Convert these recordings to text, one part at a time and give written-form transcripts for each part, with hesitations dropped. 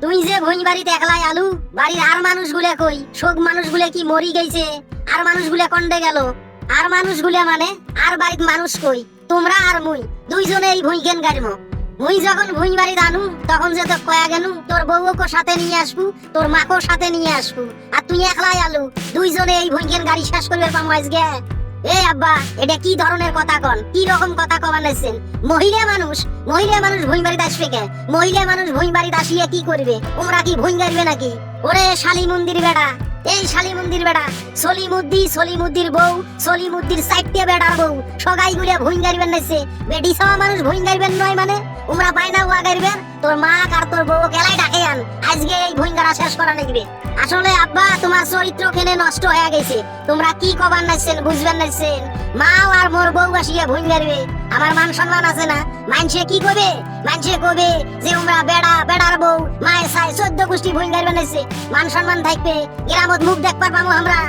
তুই যে ভুঁই বাড়িতে একলাই আলু, বাড়ির আর মানুষগুলো কই? সব মানুষগুলো কি মরি গেছে? আর মানুষগুলো কন্ডে গেল? আর মানুষগুলো মানে আর বাড়ির মানুষ কই? তোমরা আর মুই দুইজনে এই ভুঁই কেন গাড়িমো? মুই যখন ভুঁই বাড়িতে আনু তখন যে তো কয়া গেনু তোর বউকে সাথে নিয়ে আসবো, তোর মাকেও সাথে নিয়ে আসবো, আর তুই একলাই আলু, দুইজনে এই ভুঁই কেন গাড়ি শেষ করবে পামো আজকে? এ আব্বা, এটা কি ধরনের কথা কন? কি রকম কথা কবানাইছেন? মহিলা মানুষ ভুঁই বাড়িতে আসবে কে? মহিলা মানুষ ভুঁই বাড়িতে আসিয়া কি করবে? ওমরা কি ভুঁই গাড়বে নাকি? ওরে শালি মন্দির বেড়া, এই শালি মন্দির বেড়া, সলিমুদ্দির বউ, সলিমুদ্দির সাইটে বেড়ার বউ, সগাই গুলিয়া ভুঁই গাড়বেন নাইছে। বেডি সবা মানুষ ভুঁই গাড়বেন নয় মানে? ওমরা পায় না ওয়া গাড়বেন? তোর মা আর তোর বউ কেলাই ডাকে আন, আজকে এই ভুঁই গাড়া শেষ করা লাগবে। আসলে আব্বা, তোমার চরিত্র কেনে নষ্ট হয়ে গেছে। তোমরা কি কবার নাইছেন বুঝবেন নাইছেন? মা আর মোর বউ আসিয়া ভুঁই গাড়বে, আমার মান সম্মান আছে না? মানছে কি কবে? মানছে কবে যে ওমরা বেড়ার বউ মায়ের সাই 14 গোষ্ঠী ভুঁই গাড়বে নাইছে। মান সম্মান থাকবে, গ্রামত মুখ দেখবার পাবো আমরা?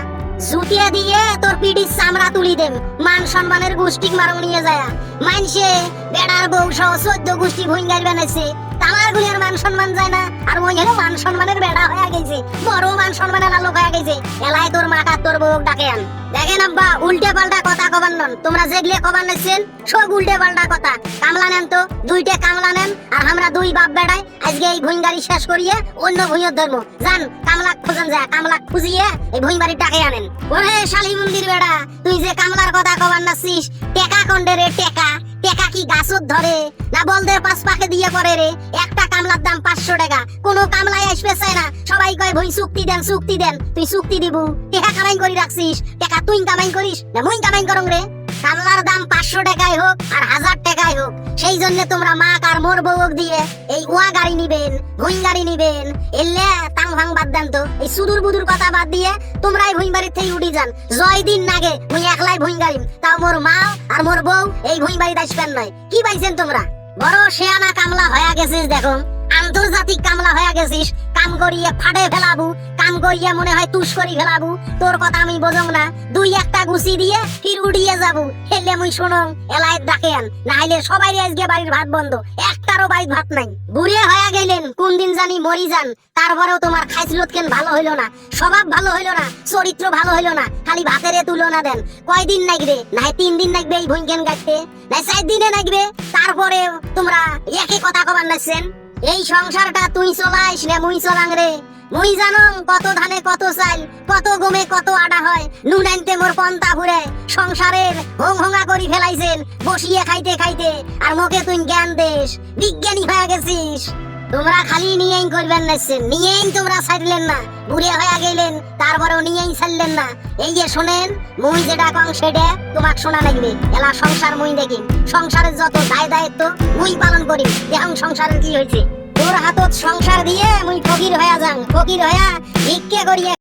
জুতিয়া দিয়ে তোর পিঠির চামড়া তুলি দেব, মান সম্মানের গোষ্ঠী মারো নিয়ে যায়। মানছে বেড়ার বউ সহ 14 গোষ্ঠী ভুঁই গাড়বে নাইছে, তামার গুলির মান সম্মান যায় না? আর ওই হলো মান সম্মানের বেড়া হয়ে গেছে, বড় মান সম্মানের আলোক হয়ে গেছে। এলাই তোর মা আর তোর বউ ডাকে আন। দেখেন আব্বা, উল্টে পাল্টা কথা কবার নন। তোমরা যেগুলো কবার নাইছেন সব উল্টে পাল্টা কথা। কামলা নেন তো, 2টা কামলা নেন, আর আমরা 2 বাপ বেড়াই আজকে এই ভুঁই গাড়ি শেষ করিয়ে অন্য ভুঁইয়ের ধর্ম যান। কামলা খোঁজেন যায়, কামলা খুঁজিয়ে এই ভুঁই বাড়ি ডাকে আনেন। ওরে শালি মন্দির বেড়া, তুই যে কামলার কথা কবার নাছিস, টেকা কন্ডে রে টেকা? টেকা কি গাছত ধরে না বলদের পাঁচ পাকে দিয়ে পড়ে রে? একটা কামলার দাম 500 টাকা, কোনো কামলাই আসবে চায় না, সবাই কয় ভুঁই চুক্তি দেন। তুই চুক্তি দিব? টেকা কামাই করি রাখছিস, টেকা তুই কামাই করিস না মুই কামাই করং রে? কামলার দাম 500 টাকাই হোক আর 1000 টাকাই হোক, সেই জন্য তোমরা মা আর মোর বউক দিয়ে এই ওয়া গাড়ি নিবেন, ভুঁই গাড়ি নিবেন। এলে তাং ভাং বাদ দেন তো, এই সুদূর বুদুর কথা বাদ দিয়ে তোমরাই ভুঁই বাড়ির থেকে উঠি যান। জয় দিন নাগে মুই একলাই ভুঁই গাড়িম, তাও মোর মা আর মোর বউ এই ভুঁই বাড়িতে আসবেন নয়। কি পাইছেন তোমরা? বড় শেয়ানা কামলা হয়ে গেছিস দেখো, আন্তর্জাতিক কামলা হয়ে গেছিস। কাম করিয়ে ফাড়ে ফেলাবু, কাম করিয়ে মনে হয় তুষ করি ফেলাবু। তোর কথা আমি বোঝং না, 2-1টা গুছি দিয়ে ফির উড়িয়ে যাবো। হেলে মুই শোনং এলাই ডাকে আন, না হলে সবাই আজকে বাড়ির ভাত বন্ধ, একটারও বাড়ির ভাত নাই। বুড়িয়ে হয়ে গেলেন, কোন দিন জানি মরি যান। তারপরেও তোমার খাইছিলত কেন ভালো হইলো না, স্বভাব ভালো হইলো না, চরিত্র ভালো হইলো না, খালি ভাতের তুলনা দেন। কয়দিন নাগবে? না 3 দিন নাগবে এই ভুঁই কেন গাইতে, না 4 দিনে নাগবে? তারপরে তোমরা একই কথা কবার নাইছেন। এই সংসারটা তুই চলাইস না মুই চলাং রে? মুই জানং কত ধানে কত চাল, কত গমে কত আটা হয়। নুন আনতে মোর পন্তা ফুরে সংসারের হোঙা করি ফেলাইছেন বসিয়ে খাইতে খাইতে, আর মোকে তুই জ্ঞান দেশ, বিজ্ঞানী হয়ে গেছিস। তোমরা খালি নিয়েই করবেন নাইছেন, নিয়েই তোমরা ছাড়লেন না। বুড়ে হয়ে গেলেন, তারপরেও নিয়েই ছাড়লেন না। এই যে শোনেন, মুই যেটা কং সেটা তোমাক শোনা লাগবে। এলা সংসার মুই দেখি, সংসারের যত দায়িত্ব মুই পালন করি। দেখুন সংসারের কি হয়েছে। তোর হাতত সংসার দিয়ে মুই ফকির হয়ে যাং, ফকির হইয়া ভিক্ষে করিয়ে